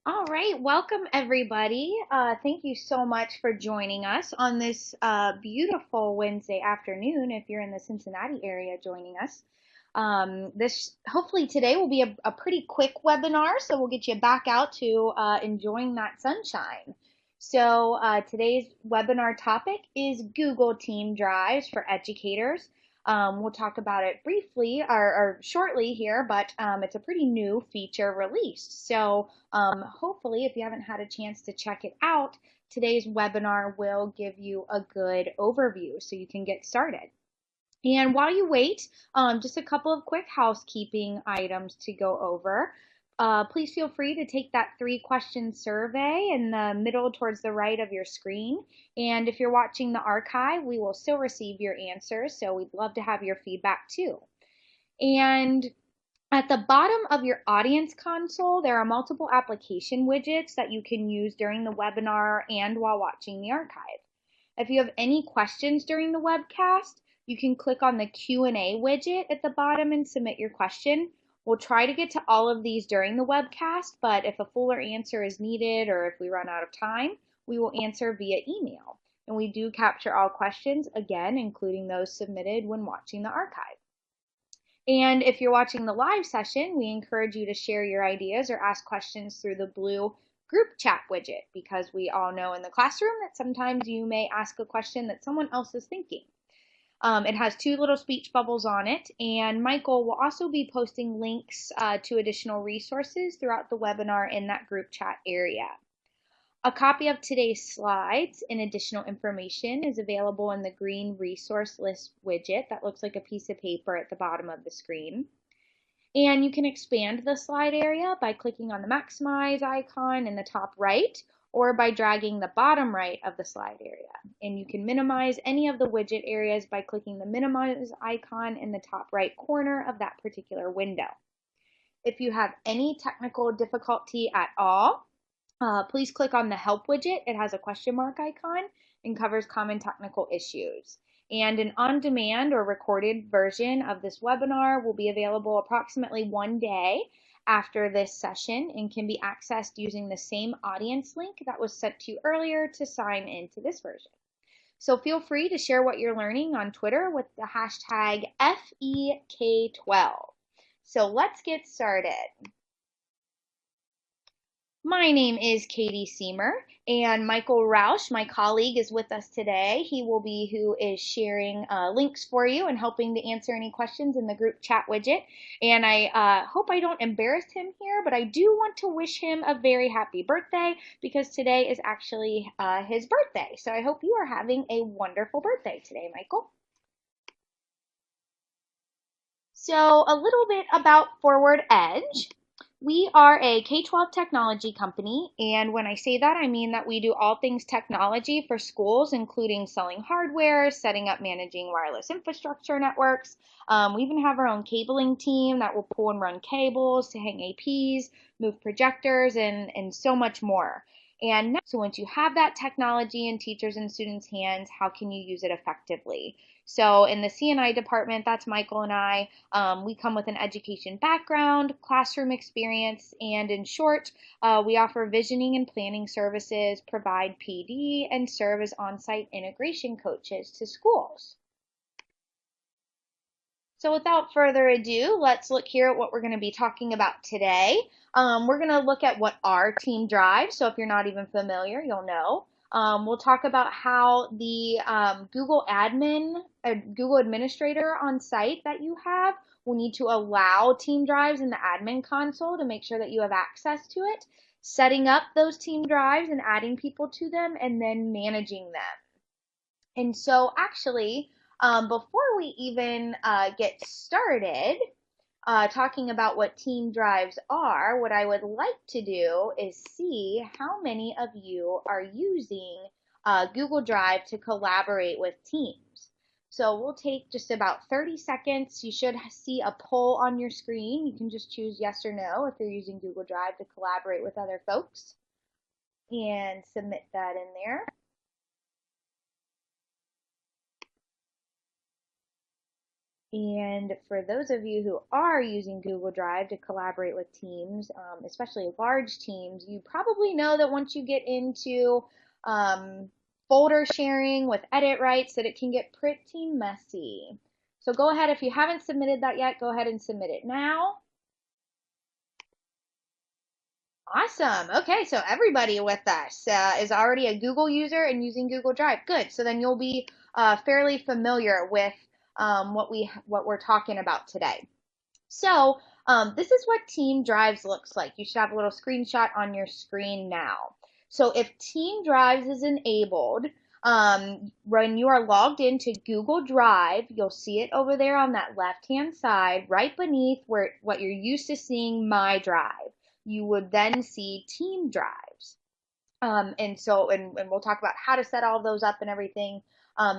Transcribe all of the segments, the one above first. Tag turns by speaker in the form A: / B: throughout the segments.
A: All right, welcome everybody. Thank you so much for joining us on this beautiful Wednesday afternoon. If you're in the Cincinnati area joining us, this hopefully today will be a pretty quick webinar, so we'll get you back out to enjoying that sunshine. So today's webinar topic is Google Team Drives for educators. We'll talk about it briefly or shortly here, but it's a pretty new feature released. So hopefully, if you haven't had a chance to check it out, today's webinar will give you a good overview so you can get started. And while you wait, just a couple of quick housekeeping items to go over. Please feel free to take that 3-question survey in the middle towards the right of your screen. And if you're watching the archive, we will still receive your answers, so we'd love to have your feedback too. And at the bottom of your audience console, there are multiple application widgets that you can use during the webinar and while watching the archive. If you have any questions during the webcast, you can click on the Q&A widget at the bottom and submit your question. We'll try to get to all of these during the webcast, but if a fuller answer is needed or if we run out of time, we will answer via email. And we do capture all questions, again, including those submitted when watching the archive. And if you're watching the live session, we encourage you to share your ideas or ask questions through the blue group chat widget, because we all know in the classroom that sometimes you may ask a question that someone else is thinking. It has 2 little speech bubbles on it, and Michael will also be posting links to additional resources throughout the webinar in that group chat area. A copy of today's slides and additional information is available in the green resource list widget that looks like a piece of paper at the bottom of the screen. And you can expand the slide area by clicking on the maximize icon in the top right, or by dragging the bottom right of the slide area. And you can minimize any of the widget areas by clicking the minimize icon in the top right corner of that particular window. If you have any technical difficulty at all, please click on the help widget. It has a question mark icon and covers common technical issues. And an on-demand or recorded version of this webinar will be available approximately 1 day after this session and can be accessed using the same audience link that was sent to you earlier to sign into this version. So feel free to share what you're learning on Twitter with the hashtag FEK12. So let's get started. My name is Katie Seamer, and Michael Roush, my colleague, is with us today. He will be who is sharing links for you and helping to answer any questions in the group chat widget. And I hope I don't embarrass him here, but I do want to wish him a very happy birthday because today is actually his birthday. So I hope you are having a wonderful birthday today, Michael. So a little bit about Forward Edge. We are a K-12 technology company, and when I say that, I mean that we do all things technology for schools, including selling hardware, setting up managing wireless infrastructure networks. We even have our own cabling team that will pull and run cables to hang APs, move projectors, and so much more. And now, so once you have that technology in teachers and students' hands, how can you use it effectively? So in the C&I department, that's Michael and I. We come with an education background, classroom experience, and in short, we offer visioning and planning services, provide PD, and serve as on-site integration coaches to schools. So without further ado, let's look here at what we're going to be talking about today. We're going to look at what are team drives. So if you're not even familiar, you'll know. We'll talk about how the Google administrator on site that you have will need to allow team drives in the admin console to make sure that you have access to it, setting up those team drives and adding people to them, and then managing them. And so actually, before we even get started talking about what team drives are, what I would like to do is see how many of you are using Google Drive to collaborate with teams. So we'll take just about 30 seconds. You should see a poll on your screen. You can just choose yes or no if you're using Google Drive to collaborate with other folks and submit that in there. And for those of you who are using Google Drive to collaborate with teams, especially large teams, you probably know that once you get into um, folder sharing with edit rights, that it can get pretty messy. So go ahead, if you haven't submitted that yet, go ahead and submit it now. Awesome. Okay, so everybody with us is already a Google user and using Google Drive. Good. So then you'll be fairly familiar with what we're talking about today. So this is what Team Drives looks like. You should have a little screenshot on your screen now. So if Team Drives is enabled, when you are logged into Google Drive, you'll see it over there on that left-hand side, right beneath what you're used to seeing My Drive. You would then see Team Drives. And we'll talk about how to set all those up and everything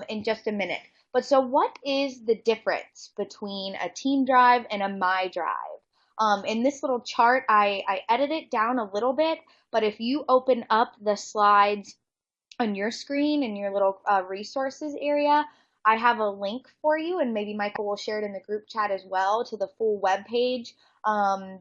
A: in just a minute. But so what is the difference between a Team Drive and a My Drive? In this little chart, I edited it down a little bit, but if you open up the slides on your screen in your little resources area, I have a link for you, and maybe Michael will share it in the group chat as well, to the full web page.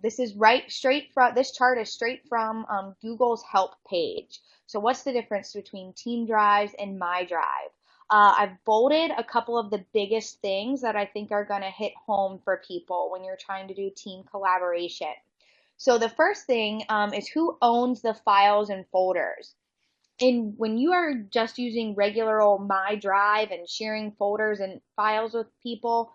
A: This is this chart is straight from Google's help page. So what's the difference between Team Drives and My Drive? I've bolded a couple of the biggest things that I think are going to hit home for people when you're trying to do team collaboration. So the first thing is who owns the files and folders. And when you are just using regular old My Drive and sharing folders and files with people,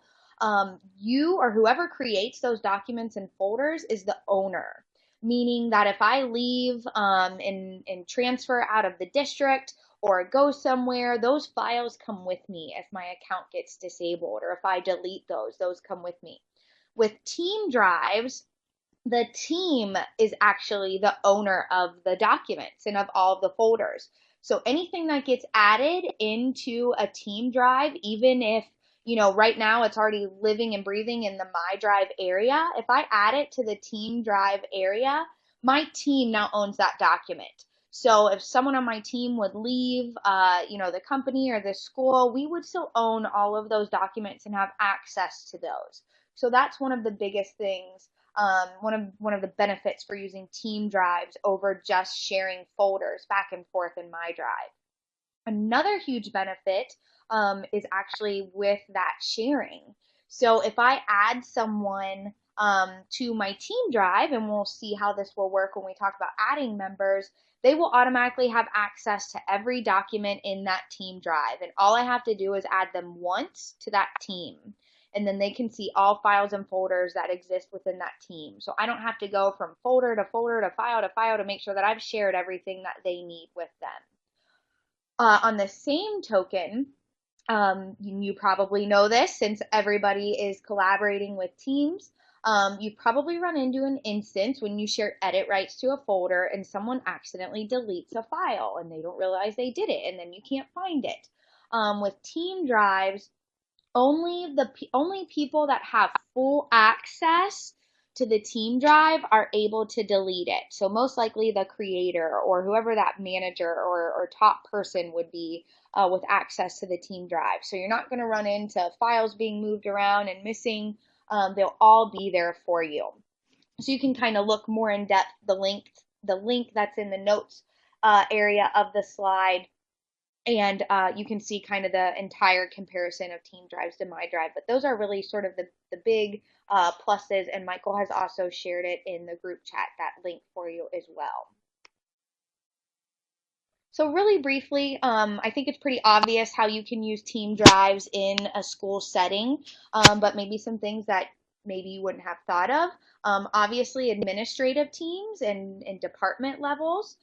A: you or whoever creates those documents and folders is the owner. Meaning that if I leave and transfer out of the district or go somewhere, those files come with me if my account gets disabled, or if I delete those come with me. With Team Drives, the team is actually the owner of the documents and of all of the folders. So anything that gets added into a Team Drive, even if, right now it's already living and breathing in the My Drive area, if I add it to the Team Drive area, my team now owns that document. So if someone on my team would leave, the company or the school, we would still own all of those documents and have access to those. So that's one of the biggest things, one of the benefits for using Team Drives over just sharing folders back and forth in My Drive. Another huge benefit is actually with that sharing. So if I add someone to my Team Drive, and we'll see how this will work when we talk about adding members, they will automatically have access to every document in that Team Drive. And all I have to do is add them once to that team. And then they can see all files and folders that exist within that team. So I don't have to go from folder to folder to file to make sure that I've shared everything that they need with them. On the same token, you probably know this since everybody is collaborating with teams. You've probably run into an instance when you share edit rights to a folder and someone accidentally deletes a file and they don't realize they did it, and then you can't find it. With Team Drives, only people that have full access to the Team Drive are able to delete it. So most likely the creator or whoever that manager or top person would be with access to the Team Drive. So you're not going to run into files being moved around and missing. They'll all be there for you. So you can kind of look more in depth, the link that's in the notes area of the slide, and you can see kind of the entire comparison of Team Drives to My Drive. But those are really sort of the big pluses, and Michael has also shared it in the group chat, that link for you as well. So really briefly, I think it's pretty obvious how you can use Team Drives in a school setting, but maybe some things that maybe you wouldn't have thought of. Obviously, administrative teams and department levels,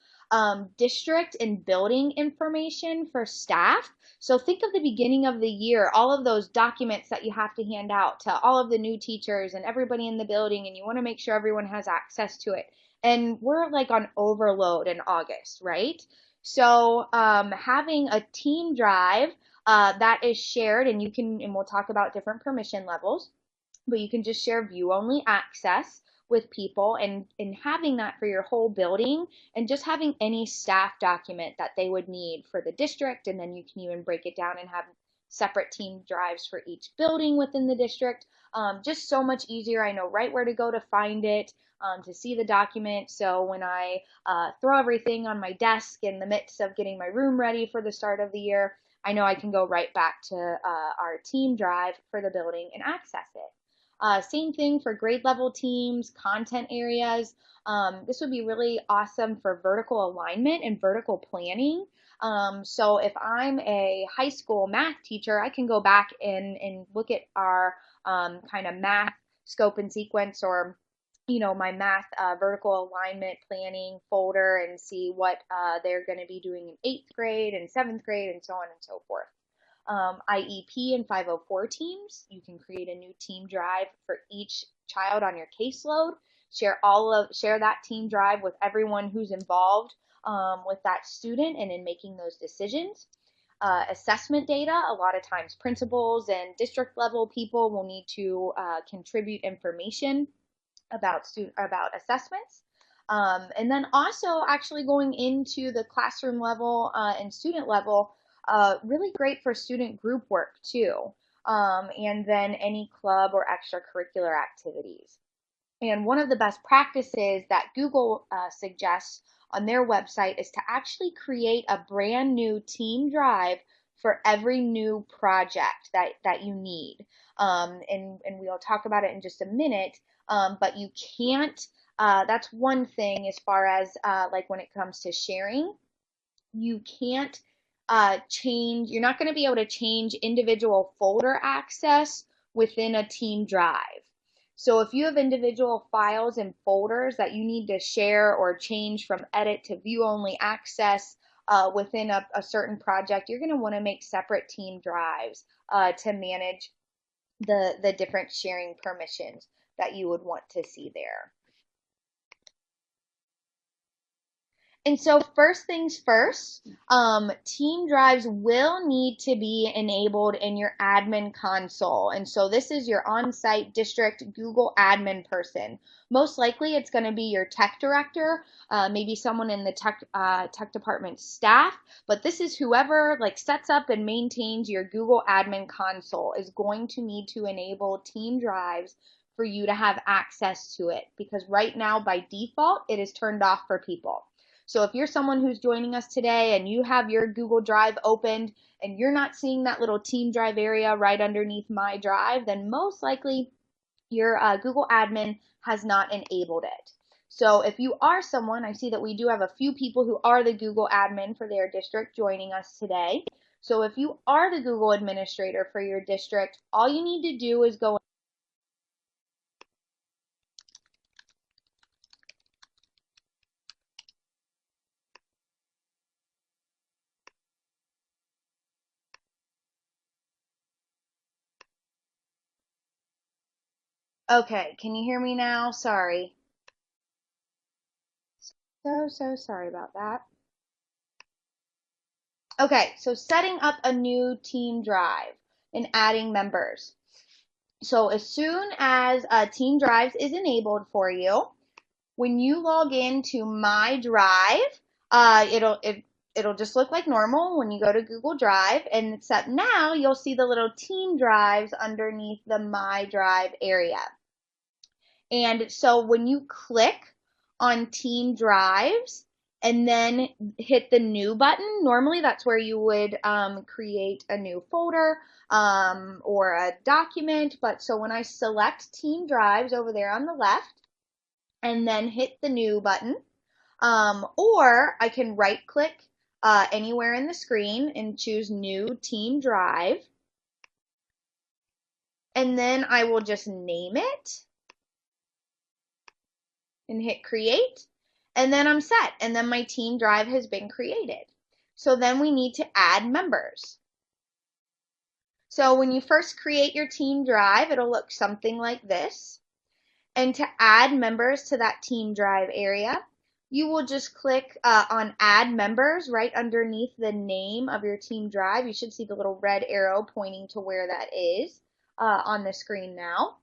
A: district and building information for staff. So think of the beginning of the year, all of those documents that you have to hand out to all of the new teachers and everybody in the building, and you want to make sure everyone has access to it. And we're like on overload in August, right? So having a Team Drive that is shared, and we'll talk about different permission levels, but you can just share view-only access with people, and having that for your whole building, and just having any staff document that they would need for the district, and then you can even break it down and have separate team drives for each building within the district. Just so much easier. I know right where to go to find it, to see the document. So when I throw everything on my desk in the midst of getting my room ready for the start of the year, I know I can go right back to our team drive for the building and access it. Same thing for grade level teams, content areas. This would be really awesome for vertical alignment and vertical planning. So if I'm a high school math teacher, I can go back and look at our kind of math scope and sequence, or my math vertical alignment planning folder, and see what they're going to be doing in 8th grade and 7th grade and so on and so forth. IEP and 504 teams, you can create a new team drive for each child on your caseload. Share that team drive with everyone who's involved with that student and in making those decisions. Assessment data, a lot of times principals and district level people will need to contribute information about assessments. And then also actually going into the classroom level and student level, really great for student group work too. And then any club or extracurricular activities. And one of the best practices that Google suggests on their website is to actually create a brand new team drive for every new project that you need. And we'll talk about it in just a minute, but you can't, that's one thing as far as like when it comes to sharing, you can't you're not going to be able to change individual folder access within a team drive. So if you have individual files and folders that you need to share or change from edit to view only access within a certain project, you're going to want to make separate team drives to manage the different sharing permissions that you would want to see there. And so first things first, team drives will need to be enabled in your admin console. And so this is your on-site district Google admin person. Most likely it's going to be your tech director, maybe someone in the tech department staff, but this is whoever sets up and maintains your Google admin console is going to need to enable team drives for you to have access to it, because right now by default it is turned off for people. So if you're someone who's joining us today and you have your Google Drive opened and you're not seeing that little team drive area right underneath My Drive, then most likely your Google admin has not enabled it. So if you are someone, I see that we do have a few people who are the Google admin for their district joining us today. So if you are the Google administrator for your district, all you need to do is go Okay, can you hear me now? Sorry. So sorry about that. Okay, so setting up a new team drive and adding members. So as soon as Team Drives is enabled for you, when you log into My Drive, it'll just look like normal when you go to Google Drive, and except now you'll see the little team drives underneath the My Drive area. And so when you click on Team Drives and then hit the New button, normally that's where you would create a new folder or a document. But so when I select Team Drives over there on the left and then hit the New button, or I can right click anywhere in the screen and choose New Team Drive. And then I will just name it and hit create, and then I'm set, and then my team drive has been created. So then we need to add members. So when you first create your team drive, it'll look something like this. And to add members to that team drive area, you will just click on add members right underneath the name of your team drive. You should see the little red arrow pointing to where that is on the screen now.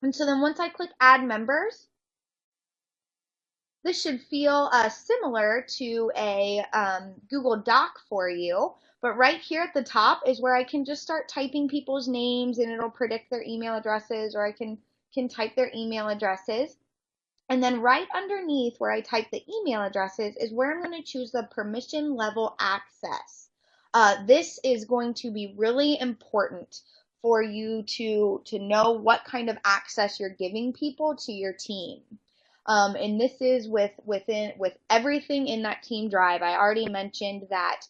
A: And so then once I click add members, this should feel similar to a Google Doc for you. But right here at the top is where I can just start typing people's names and it'll predict their email addresses, or I can type their email addresses. And then right underneath where I type the email addresses is where I'm going to choose the permission level access. This is going to be really important for you to know what kind of access you're giving people to your team. And this is with everything in that team drive. I already mentioned that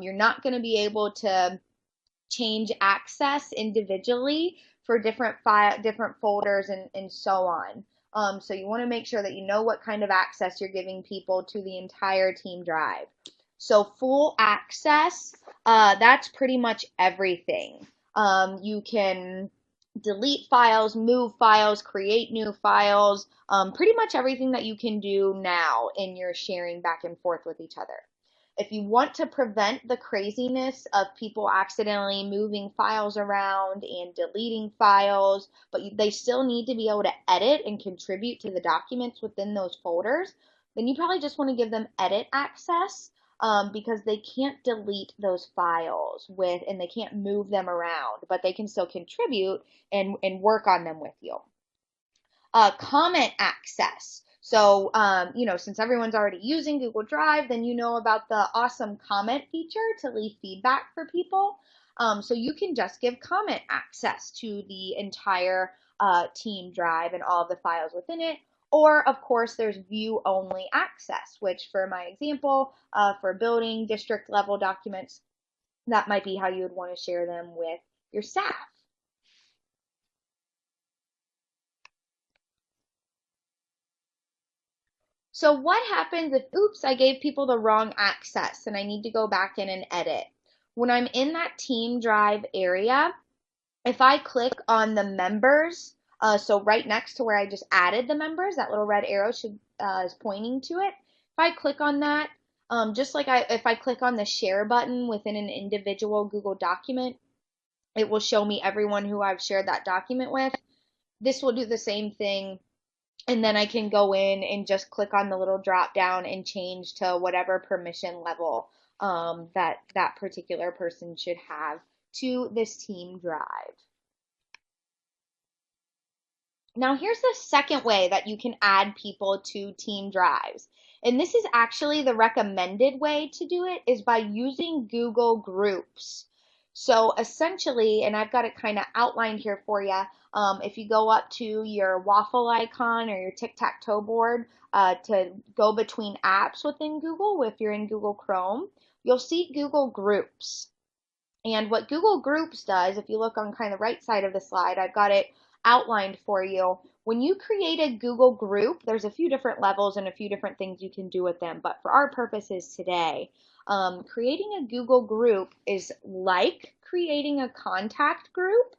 A: you're not going to be able to change access individually for different folders and so on. So you want to make sure that you know what kind of access you're giving people to the entire team drive. So full access, that's pretty much everything. You can delete files, move files, create new files, pretty much everything that you can do now in your sharing back and forth with each other. If you want to prevent the craziness of people accidentally moving files around and deleting files, but they still need to be able to edit and contribute to the documents within those folders, then you probably just want to give them edit access, because they can't delete those files and they can't move them around, but they can still contribute and work on them with you. Comment access. So, since everyone's already using Google Drive, then you know about the awesome comment feature to leave feedback for people. So you can just give comment access to the entire team drive and all of the files within it. Or, of course, there's view-only access, which for my example, for building district level documents, that might be how you would want to share them with your staff. So what happens if, oops, I gave people the wrong access and I need to go back in and edit? When I'm in that team drive area, if I click on the members, so right next to where I just added the members, that little red arrow is pointing to it. If I click on that, just like if I click on the share button within an individual Google document, it will show me everyone who I've shared that document with. This will do the same thing. And then I can go in and just click on the little drop down and change to whatever permission level that particular person should have to this team drive. Now here's the second way that you can add people to team drives. And this is actually the recommended way to do it, is by using Google Groups. So essentially, and I've got it kind of outlined here for you, if you go up to your waffle icon or your tic-tac-toe board to go between apps within Google, if you're in Google Chrome, you'll see Google Groups. And what Google Groups does, if you look on kind of the right side of the slide, I've got it outlined for you. When you create a Google group, there's a few different levels and a few different things you can do with them, but for our purposes today, creating a Google group is like creating a contact group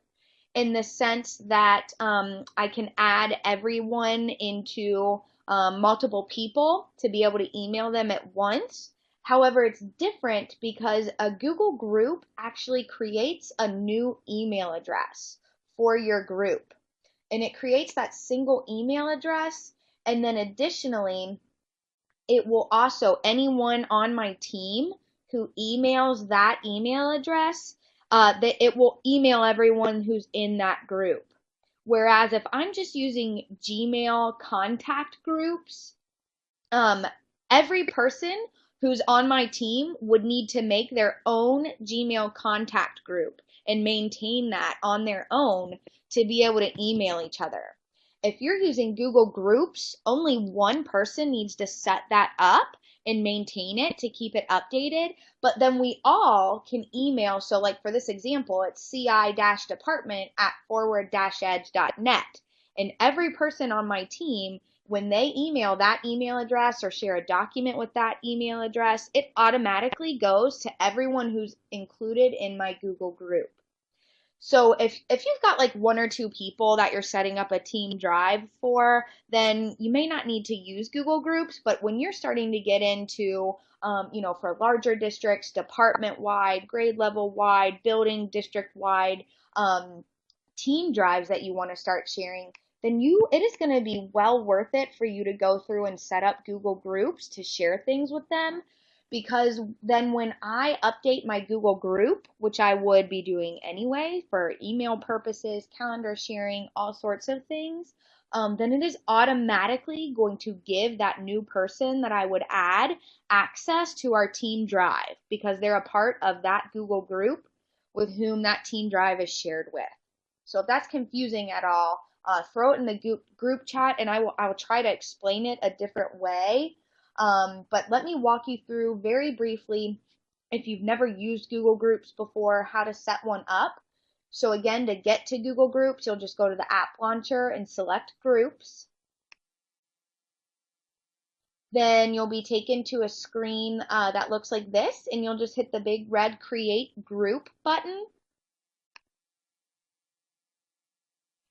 A: in the sense that I can add everyone into multiple people to be able to email them at once. However, it's different because a Google group actually creates a new email address for your group. And it creates that single email address, and then additionally, it will also, anyone on my team who emails that email address, it will email everyone who's in that group. Whereas if I'm just using Gmail contact groups, every person who's on my team would need to make their own Gmail contact group and maintain that on their own to be able to email each other. If you're using Google Groups, only one person needs to set that up and maintain it to keep it updated, but then we all can email. So like for this example, it's ci-department@forward-edge.net. And every person on my team, when they email that email address or share a document with that email address, it automatically goes to everyone who's included in my Google group. So if you've got like one or two people that you're setting up a team drive for, then you may not need to use Google Groups. But when you're starting to get into, for larger districts, department-wide, grade level-wide, building district-wide team drives that you want to start sharing, then it is going to be well worth it for you to go through and set up Google Groups to share things with them. Because then when I update my Google group, which I would be doing anyway for email purposes, calendar sharing, all sorts of things, then it is automatically going to give that new person that I would add access to our team drive because they're a part of that Google group with whom that team drive is shared with. So if that's confusing at all, throw it in the group chat and I will try to explain it a different way. But let me walk you through very briefly, if you've never used Google Groups before, how to set one up. So again, to get to Google Groups, you'll just go to the app launcher and select Groups. Then you'll be taken to a screen that looks like this, and you'll just hit the big red Create Group button.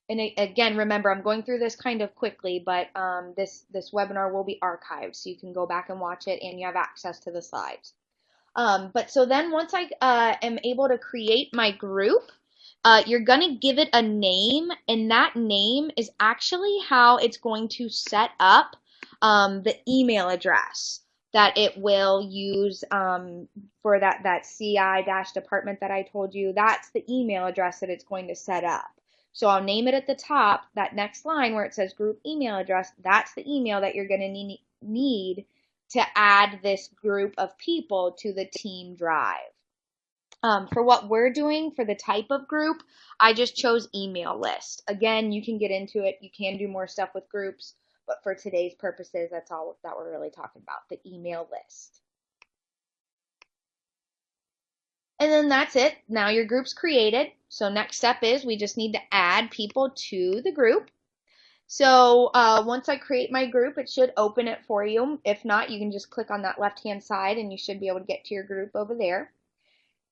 A: And again, remember, I'm going through this kind of quickly, but this webinar will be archived, so you can go back and watch it, and you have access to the slides. But so then once I am able to create my group, you're going to give it a name, and that name is actually how it's going to set up the email address that it will use for that CI-department that I told you. That's the email address that it's going to set up. So I'll name it at the top, that next line where it says group email address, that's the email that you're going to need to add this group of people to the team drive. For what we're doing for the type of group, I just chose email list. Again, you can get into it. You can do more stuff with groups, but for today's purposes, that's all that we're really talking about, the email list. And then that's it. Now your group's created. So next step is we just need to add people to the group. So once I create my group, it should open it for you. If not, you can just click on that left-hand side and you should be able to get to your group over there.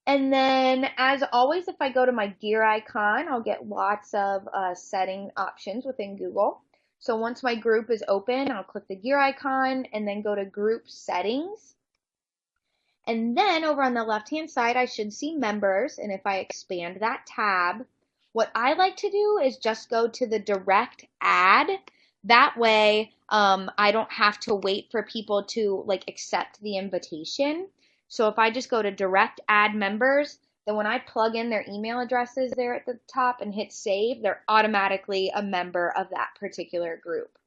A: And then, as always, if I go to my gear icon, I'll get lots of setting options within Google. So once my group is open, I'll click the gear icon and then go to Group Settings. And then over on the left-hand side, I should see Members. And if I expand that tab, what I like to do is just go to the Direct Add. That way, I don't have to wait for people to accept the invitation. So if I just go to Direct Add Members, then when I plug in their email addresses there at the top and hit Save, they're automatically a member of that particular group.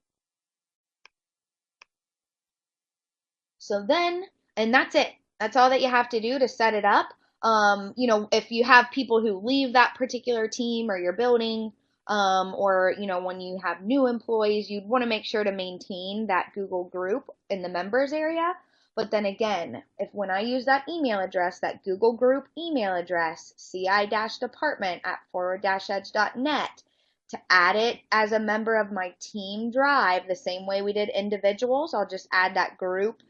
A: So then, and that's it. That's all that you have to do to set it up. If you have people who leave that particular team or your building, or when you have new employees, you'd want to make sure to maintain that Google group in the members area. But then again, when I use that email address, that Google group email address, ci-department@forward-edge.net, to add it as a member of my team drive, the same way we did individuals, I'll just add that group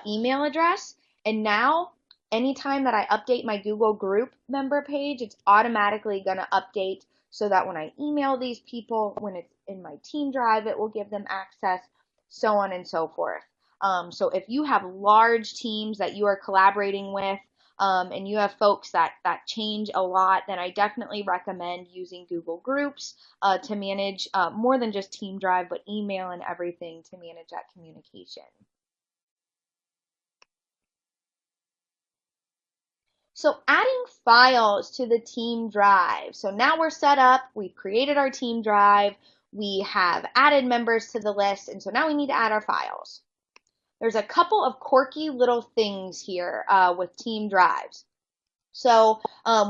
A: email address. And now, anytime that I update my Google group member page, it's automatically going to update so that when I email these people, when it's in my team drive, it will give them access, so on and so forth. So if you have large teams that you are collaborating with, and you have folks that change a lot, then I definitely recommend using Google Groups to manage more than just Team Drive, but email and everything to manage that communication. So adding files to the team drive. So now we're set up, we've created our team drive, we have added members to the list, and so now we need to add our files. There's a couple of quirky little things here with team drives. So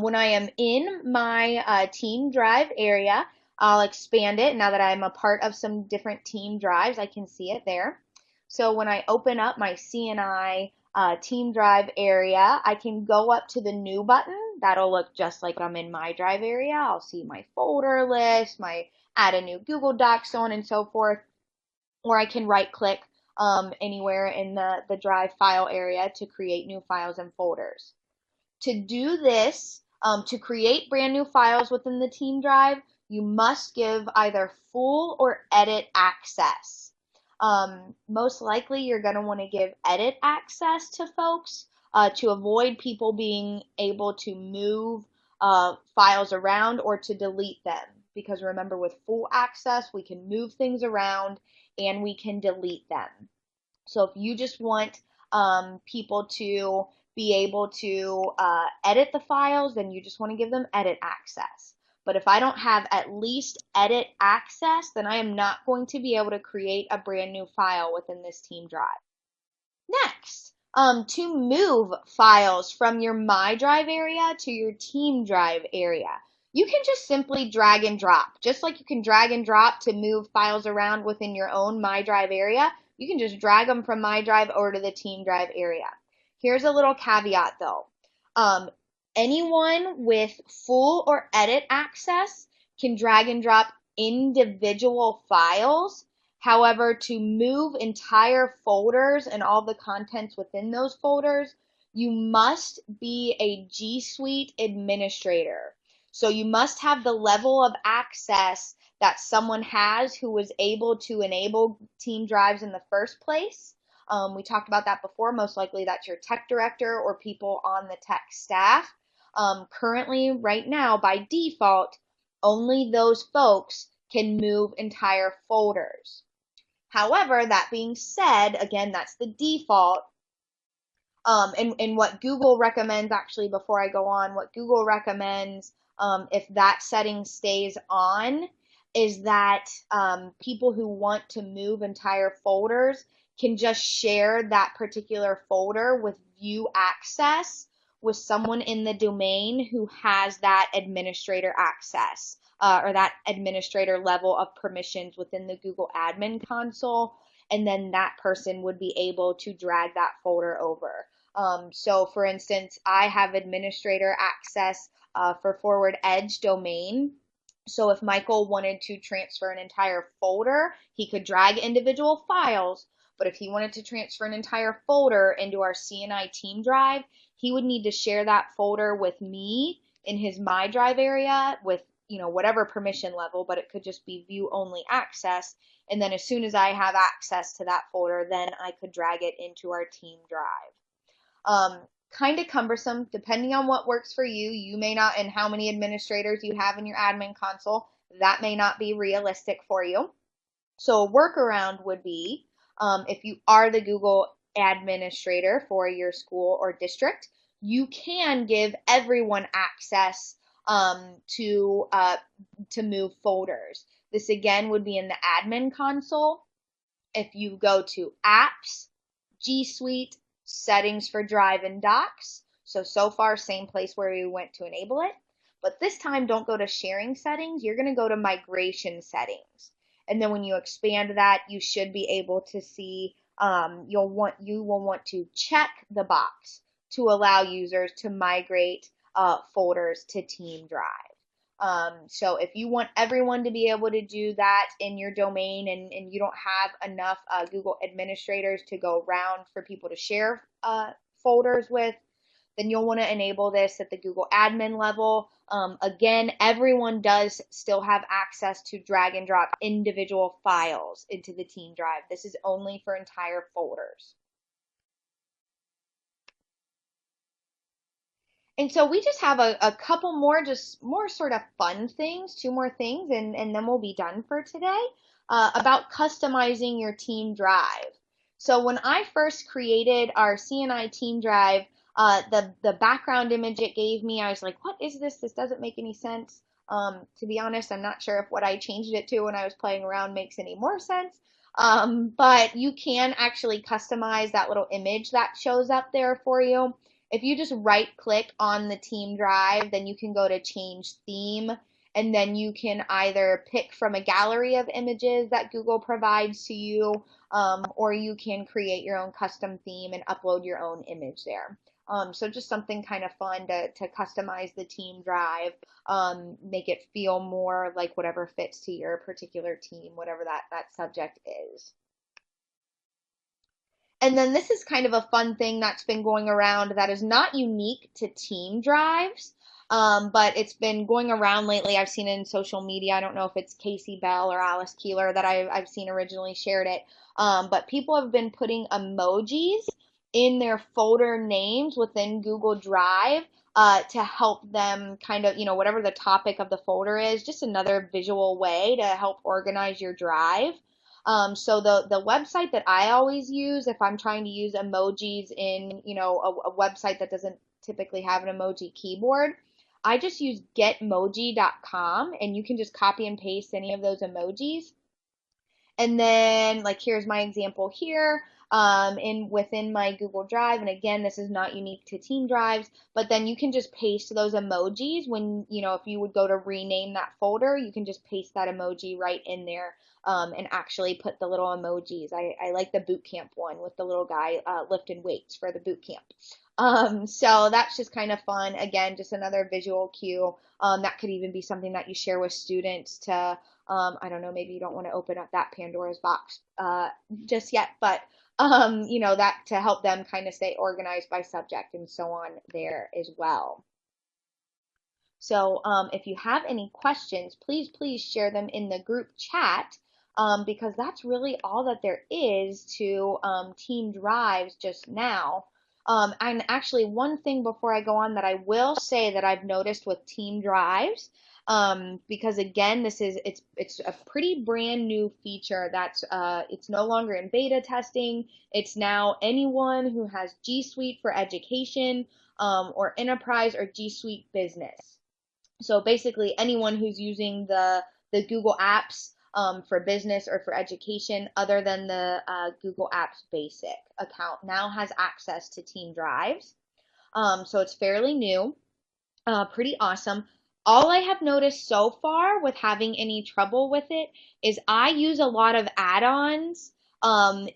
A: when I am in my team drive area, I'll expand it. Now that I'm a part of some different team drives, I can see it there. So when I open up my CNI team drive area, I can go up to the new button. That'll look just like I'm in my drive area. I'll see my folder list, my add a new Google Doc, so on and so forth. Or I can right click anywhere in the drive file area to create new files and folders. To do this, to create brand new files within the team drive, you must give either full or edit access. Most likely you're going to want to give edit access to folks to avoid people being able to move files around or to delete them. because remember, with full access, we can move things around and we can delete them. So if you just want people to be able to edit the files, then you just want to give them edit access. But if I don't have at least edit access, then I am not going to be able to create a brand new file within this team drive. Next, to move files from your My Drive area to your Team Drive area, you can just simply drag and drop. Just like you can drag and drop to move files around within your own My Drive area, you can just drag them from My Drive over to the Team Drive area. Here's a little caveat though. Anyone with full or edit access can drag and drop individual files. However, to move entire folders and all the contents within those folders, you must be a G Suite administrator. So you must have the level of access that someone has who was able to enable team drives in the first place. We talked about that before. Most likely that's your tech director or people on the tech staff. Currently, right now, by default, only those folks can move entire folders. However, that being said, again, that's the default. And what Google recommends, actually, before I go on, what Google recommends, if that setting stays on, is that people who want to move entire folders can just share that particular folder with view access with someone in the domain who has that administrator access or that administrator level of permissions within the Google admin console, and then that person would be able to drag that folder over. So for instance, I have administrator access for Forward Edge domain. So if Michael wanted to transfer an entire folder, he could drag individual files, but if he wanted to transfer an entire folder into our CNI team drive, he would need to share that folder with me in his My Drive area with, whatever permission level, but it could just be view only access. And then as soon as I have access to that folder, then I could drag it into our team drive. Kind of cumbersome, depending on what works for you. You may not, and how many administrators you have in your admin console, that may not be realistic for you. So a workaround would be, if you are the Google administrator for your school or district, you can give everyone access to move folders. This again would be in the admin console. If you go to Apps, G Suite, Settings for Drive and Docs. So far, same place where we went to enable it. But this time, don't go to Sharing Settings. You're going to go to Migration Settings. And then when you expand that, you should be able to see, you will want to check the box to allow users to migrate folders to Team Drive. So if you want everyone to be able to do that in your domain and you don't have enough Google administrators to go around for people to share folders with, then you'll want to enable this at the Google admin level. Again, everyone does still have access to drag and drop individual files into the team drive. This is only for entire folders. And so we just have a couple more, just more sort of fun things, two more things, and then we'll be done for today, about customizing your team drive. So when I first created our CNI team drive, the background image it gave me, I was like, what is this? This doesn't make any sense. To be honest, I'm not sure if what I changed it to when I was playing around makes any more sense. But you can actually customize that little image that shows up there for you. If you just right click on the team drive, then you can go to change theme, and then you can either pick from a gallery of images that Google provides to you, or you can create your own custom theme and upload your own image there. So just something kind of fun to customize the team drive, make it feel more like whatever fits to your particular team, whatever that subject is. And then this is kind of a fun thing that's been going around that is not unique to team drives, but it's been going around lately. I've seen it in social media. I don't know if it's Casey Bell or Alice Keeler that I've seen originally shared it, but people have been putting emojis in their folder names within Google Drive to help them kind of, whatever the topic of the folder is, just another visual way to help organize your drive. So the website that I always use if I'm trying to use emojis in, a website that doesn't typically have an emoji keyboard, I just use getmoji.com, and you can just copy and paste any of those emojis. And then, like, here's my example here within my Google Drive. And again, this is not unique to Team Drives, but then you can just paste those emojis when, if you would go to rename that folder, you can just paste that emoji right in there and actually put the little emojis. I like the boot camp one with the little guy lifting weights for the boot camp. So that's just kind of fun. Again, just another visual cue. That could even be something that you share with students to, I don't know, maybe you don't want to open up that Pandora's box just yet, but that to help them kind of stay organized by subject and so on there as well. So if you have any questions, please share them in the group chat because that's really all that there is to Team Drives just now. And actually, one thing before I go on that I will say that I've noticed with Team Drives, because again, it's a pretty brand new feature that's it's no longer in beta testing. It's now anyone who has G Suite for Education or Enterprise or G Suite Business. So basically, anyone who's using the Google Apps for business or for education other than the Google Apps Basic account now has access to Team Drives. So it's fairly new, pretty awesome. All I have noticed so far with having any trouble with it is I use a lot of add-ons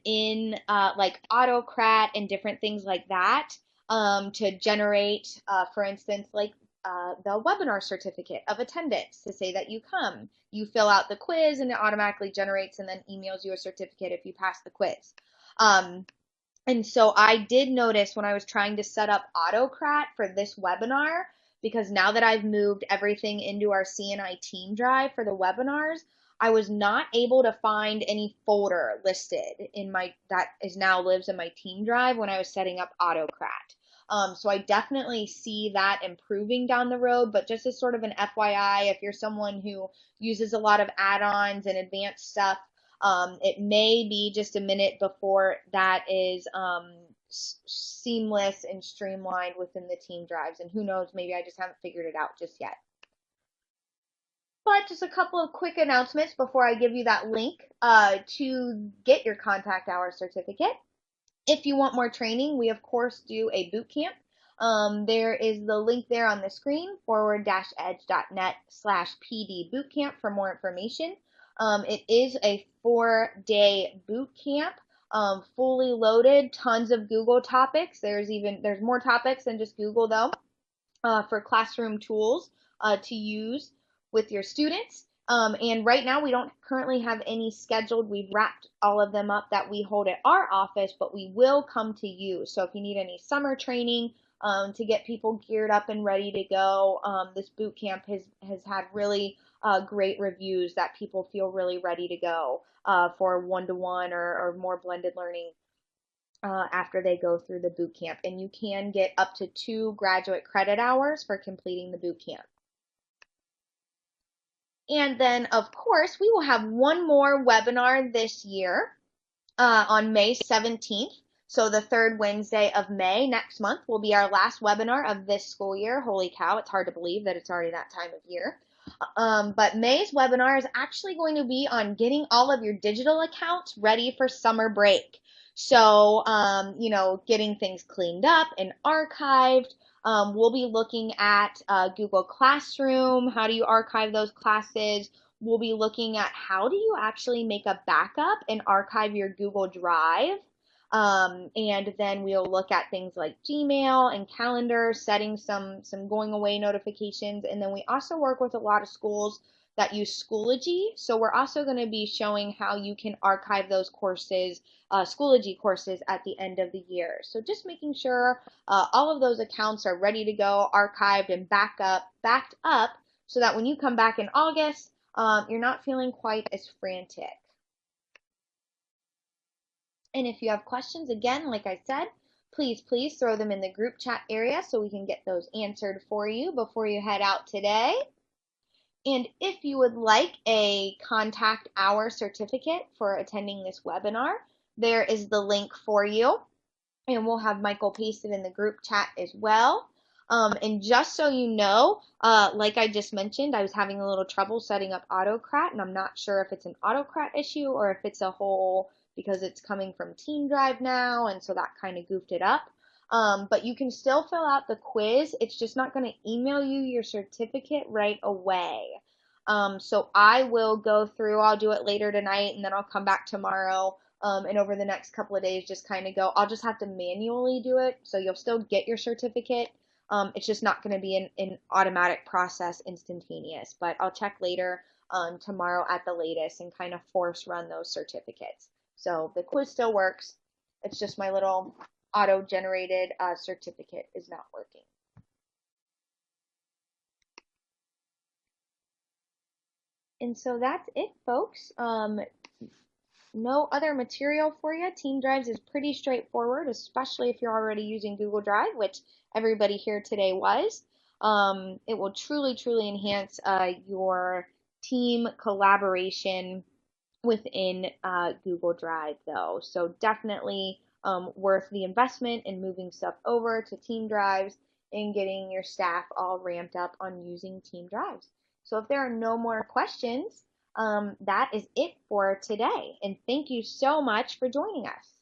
A: in like Autocrat and different things like that to generate, for instance, like the webinar certificate of attendance to say that you come. You fill out the quiz and it automatically generates and then emails you a certificate if you pass the quiz. And so I did notice when I was trying to set up Autocrat for this webinar, because now that I've moved everything into our CNI Team Drive for the webinars, I was not able to find any folder listed in that now lives in my Team Drive when I was setting up Autocrat. So I definitely see that improving down the road, but just as sort of an FYI, if you're someone who uses a lot of add-ons and advanced stuff, it may be just a minute before that is seamless and streamlined within the Team Drives, and who knows, maybe I just haven't figured it out just yet. But just a couple of quick announcements before I give you that link to get your Contact Hour certificate. If you want more training, we of course do a boot camp. There is the link there on the screen, forward-edge.net/PD bootcamp for more information. It is a 4-day boot camp, fully loaded, tons of Google topics. There's more topics than just Google though, for classroom tools to use with your students. And right now we don't currently have any scheduled. We've wrapped all of them up that we hold at our office, but we will come to you. So if you need any summer training to get people geared up and ready to go, this boot camp has had really great reviews that people feel really ready to go for one-to-one or more blended learning after they go through the boot camp. And you can get up to 2 graduate credit hours for completing the boot camp. And then, of course, we will have one more webinar this year on May 17th. So the third Wednesday of May next month will be our last webinar of this school year. Holy cow, it's hard to believe that it's already that time of year. But May's webinar is actually going to be on getting all of your digital accounts ready for summer break. So, getting things cleaned up and archived. We'll be looking at Google Classroom. How do you archive those classes? We'll be looking at how do you actually make a backup and archive your Google Drive. And then we'll look at things like Gmail and calendar, setting some going away notifications. And then we also work with a lot of schools that use Schoology. So we're also going to be showing how you can archive those courses, Schoology courses at the end of the year. So just making sure all of those accounts are ready to go, archived and backed up so that when you come back in August, you're not feeling quite as frantic. And if you have questions, again, like I said, please throw them in the group chat area so we can get those answered for you before you head out today. And if you would like a contact hour certificate for attending this webinar, there is the link for you. And we'll have Michael paste it in the group chat as well. And just so you know, like I just mentioned, I was having a little trouble setting up Autocrat, and I'm not sure if it's an Autocrat issue or if it's a whole, because it's coming from Team Drive now, and so that kind of goofed it up. But you can still fill out the quiz. It's just not going to email you your certificate right away. So I will go through, I'll do it later tonight, and then I'll come back tomorrow. And over the next couple of days, just kind of go. I'll just have to manually do it, so you'll still get your certificate. It's just not going to be an automatic process, instantaneous. But I'll check later tomorrow at the latest and kind of force run those certificates. So the quiz still works. It's just my little auto-generated certificate is not working. And so that's it, folks. No other material for you. Team Drives is pretty straightforward, especially if you're already using Google Drive, which everybody here today was. It will truly enhance your team collaboration within Google Drive, though. So definitely worth the investment in moving stuff over to Team Drives and getting your staff all ramped up on using Team Drives. So if there are no more questions, that is it for today. And thank you so much for joining us.